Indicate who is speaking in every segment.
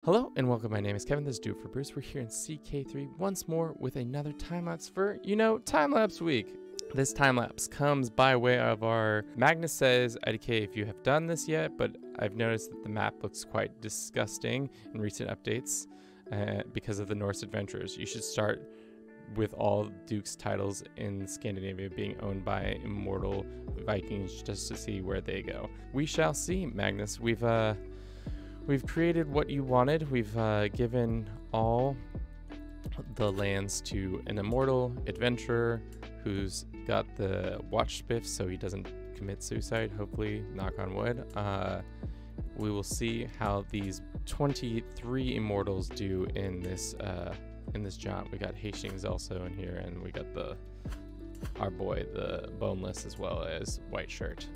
Speaker 1: Hello and welcome, my name is Kevin, this is Do It For Bruce. We're here in CK3 once more with another time-lapse for, time-lapse week. This time-lapse comes by way of our Magnus says, IDK, if you have done this yet, but I've noticed that the map looks quite disgusting in recent updates because of the Norse adventurers. You should start with all Duke's titles in Scandinavia being owned by Immortal Vikings just to see where they go. We shall see, Magnus. We've created what you wanted. We've given all the lands to an immortal adventurer who's got the watch spiff so he doesn't commit suicide, hopefully, knock on wood. We will see how these 23 immortals do in this jaunt. We got Hastings also in here, and we got our boy, the Boneless, as well as White Shirt.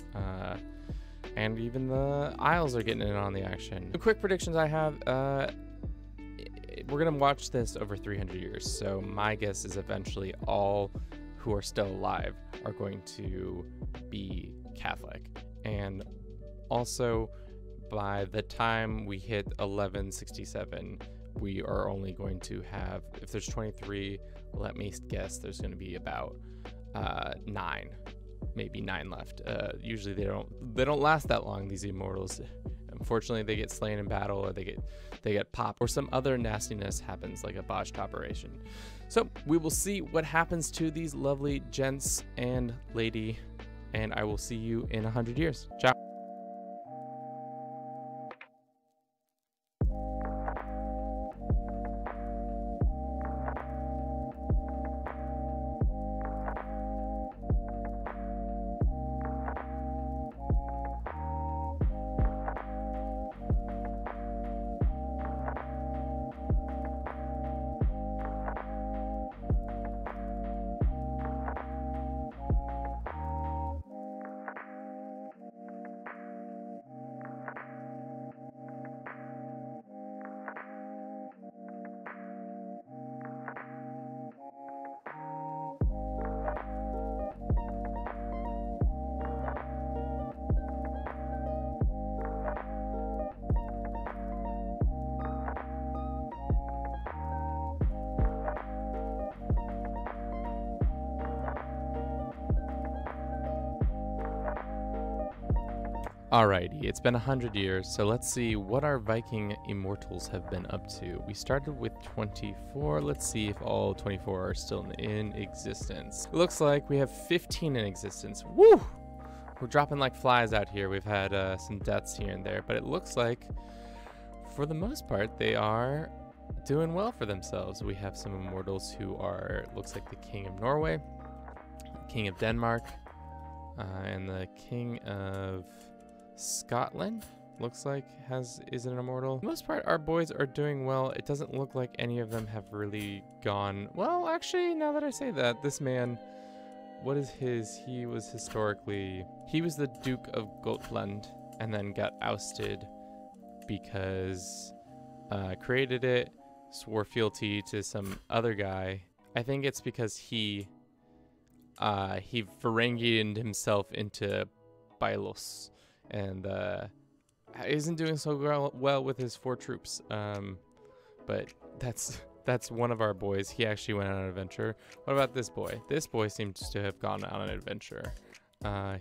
Speaker 1: And even the Isles are getting in on the action. The quick predictions I have, we're gonna watch this over 300 years. So my guess is eventually all who are still alive are going to be Catholic. And also by the time we hit 1167, we are only going to have, if there's 23, let me guess there's gonna be about 9. Maybe 9 left. Usually they don't last that long, these immortals. Unfortunately, they get slain in battle, or they get popped, or some other nastiness happens, like a botched operation. So we will see what happens to these lovely gents and lady, and I will see you in 100 years. Ciao. Alrighty, it's been 100 years, so let's see what our Viking immortals have been up to. We started with 24. Let's see if all 24 are still in existence. It looks like we have 15 in existence. Woo! We're dropping like flies out here. We've had some deaths here and there, but it looks like, for the most part, they are doing well for themselves. We have some immortals who are, looks like the King of Norway, King of Denmark, and the King of Scotland looks like is an immortal. For the most part, our boys are doing well. It doesn't look like any of them have really gone well. Actually, now that I say that, this man, what is his? He was the Duke of Gotland and then got ousted because created it, swore fealty to some other guy. I think it's because he Varangianed himself into Bylos, and isn't doing so well with his 4 troops. But that's one of our boys. He actually went on an adventure. What about this boy? This boy seems to have gone on an adventure.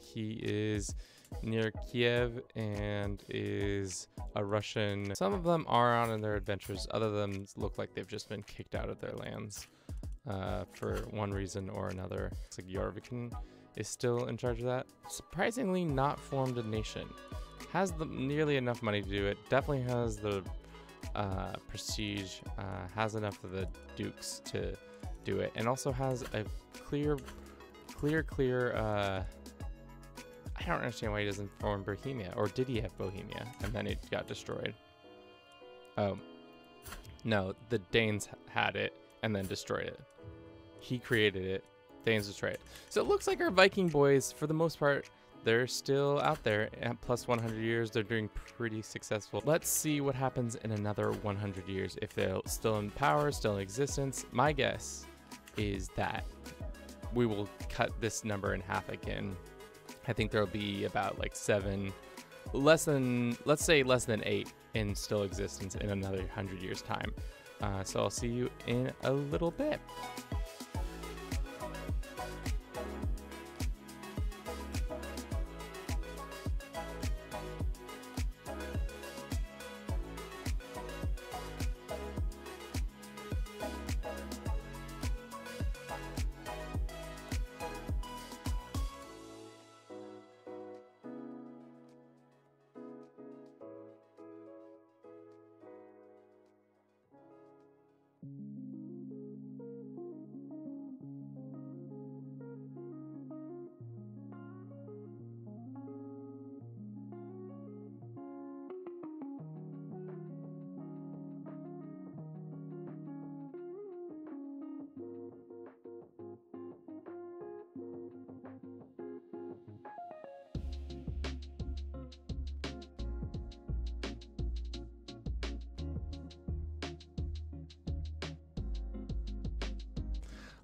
Speaker 1: He is near Kiev and is a Russian. Some of them are on their adventures. Other of them look like they've just been kicked out of their lands for one reason or another. It's like Jorviken is still in charge of that. Surprisingly not formed a nation. Has nearly enough money to do it. Definitely has the prestige. Has enough of the dukes to do it. And also has a clear I don't understand why he doesn't form Bohemia. Or did he have Bohemia? And then it got destroyed. Oh. No, the Danes had it and then destroyed it. He created it. Danes destroy it. So it looks like our Viking boys, for the most part, they're still out there at plus 100 years. They're doing pretty successful. Let's see what happens in another 100 years. If they're still in power, still in existence, my guess is that we will cut this number in half again. I think there'll be about like 7, let's say less than 8 in still existence in another 100 years time. So I'll see you in a little bit.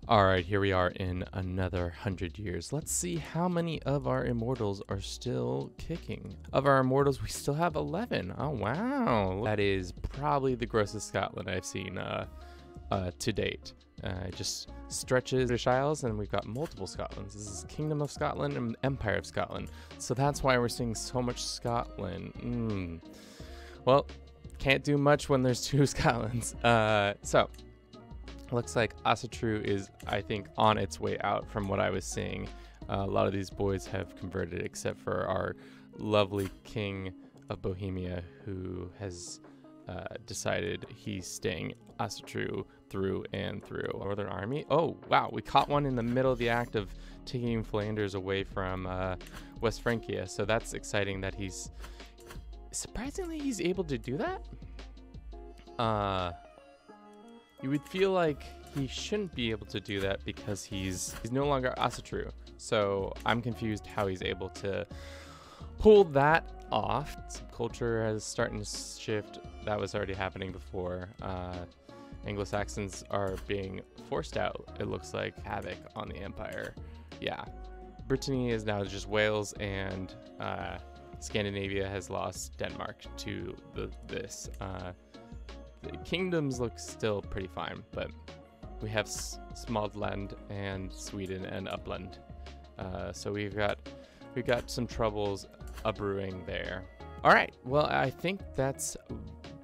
Speaker 1: All right, here we are in another 100 years. Let's see how many of our immortals are still kicking. Of our immortals, we still have 11. Oh, wow. That is probably the grossest Scotland I've seen to date. It just stretches British Isles, and we've got multiple Scotlands. This is Kingdom of Scotland and Empire of Scotland. So that's why we're seeing so much Scotland. Well, can't do much when there's two Scotlands. Looks like Asatru is, I think, on its way out from what I was seeing. A lot of these boys have converted, except for our lovely king of Bohemia, who has decided he's staying Asatru through and through. Northern Army? Oh, wow. We caught one in the middle of the act of taking Flanders away from West Francia. So that's exciting that he's... Surprisingly, he's able to do that? You would feel like he shouldn't be able to do that because he's no longer Asatru. So I'm confused how he's able to pull that off. Subculture is starting to shift. That was already happening before. Anglo-Saxons are being forced out. It looks like havoc on the empire. Yeah. Brittany is now just Wales, and Scandinavia has lost Denmark to this. The kingdoms look still pretty fine, but we have Småland and Sweden and Uppland. So we've got some troubles a-brewing there. All right, well, I think that's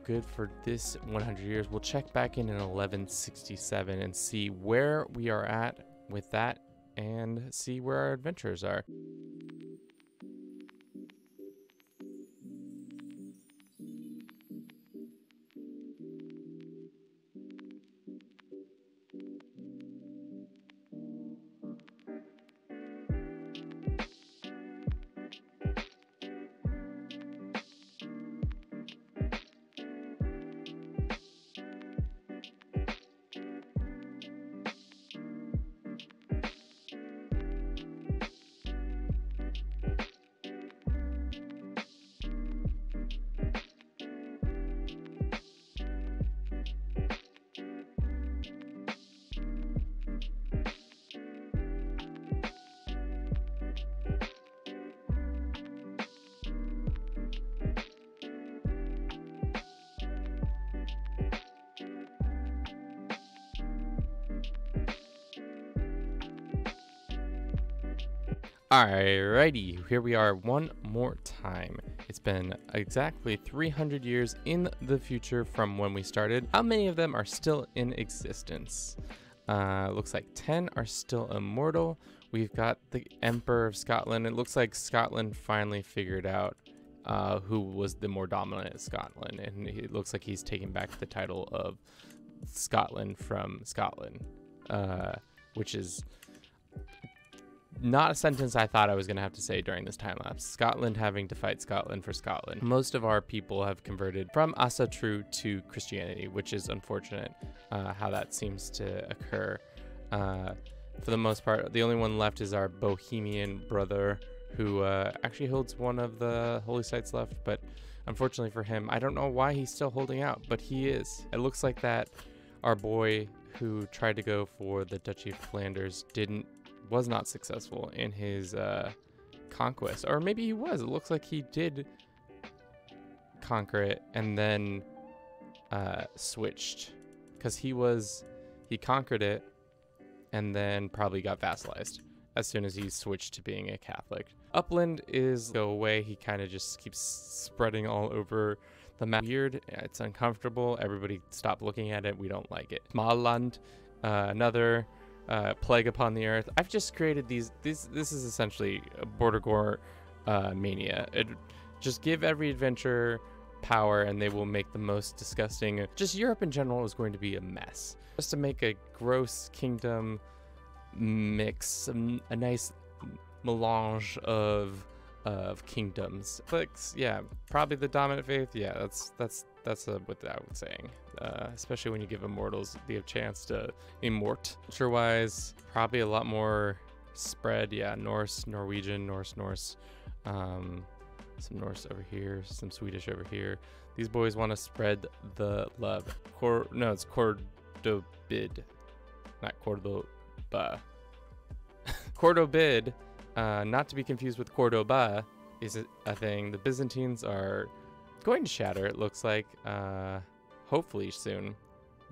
Speaker 1: good for this 100 years. We'll check back in 1167 and see where we are at with that and see where our adventurers are. Alrighty, here we are one more time. It's been exactly 300 years in the future from when we started. How many of them are still in existence? Looks like 10 are still immortal. We've got the Emperor of Scotland. It looks like Scotland finally figured out who was the more dominant Scotland, and it looks like he's taking back the title of Scotland from Scotland, which is not a sentence I thought I was going to have to say during this time lapse. Scotland having to fight Scotland for Scotland. Most of our people have converted from Asatru to Christianity, which is unfortunate how that seems to occur. For the most part, the only one left is our Bohemian brother, who actually holds one of the holy sites left, but unfortunately for him, I don't know why he's still holding out, but he is. It looks like that our boy who tried to go for the Duchy of Flanders was not successful in his conquest, or maybe he was. It looks like he did conquer it and then switched, because he conquered it and then probably got vassalized as soon as he switched to being a Catholic. Upland is go away. He kind of just keeps spreading all over the map. Weird. It's uncomfortable. Everybody stop looking at it. We don't like it. Mainland, another plague upon the earth. I've just created these. This is essentially a border gore mania. Just give every adventurer power and they will make the most disgusting. Just Europe in general is going to be a mess. Just to make a gross kingdom mix, a nice melange of kingdoms. Clicks, yeah, probably the dominant faith. Yeah, that's what I was saying. Especially when you give immortals the chance to immort. Culture-wise, probably a lot more spread. Yeah, Norse, Norwegian, Norse. Some Norse over here, some Swedish over here. These boys want to spread the love. No, it's Cordobid, not Cordoba. Cordobid, not to be confused with Cordoba, is a thing. The Byzantines are going to shatter, it looks like, hopefully soon.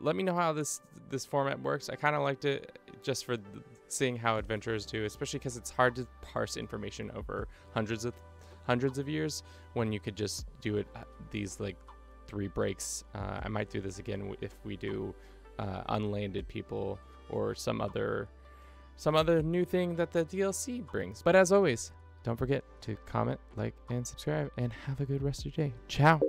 Speaker 1: Let me know how this format works. I kind of liked it just for seeing how adventurers do, especially because it's hard to parse information over hundreds of years when you could just do it these like 3 breaks. I might do this again if we do unlanded people or some other new thing that the DLC brings. But as always, don't forget to comment, like, and subscribe, and have a good rest of your day. Ciao.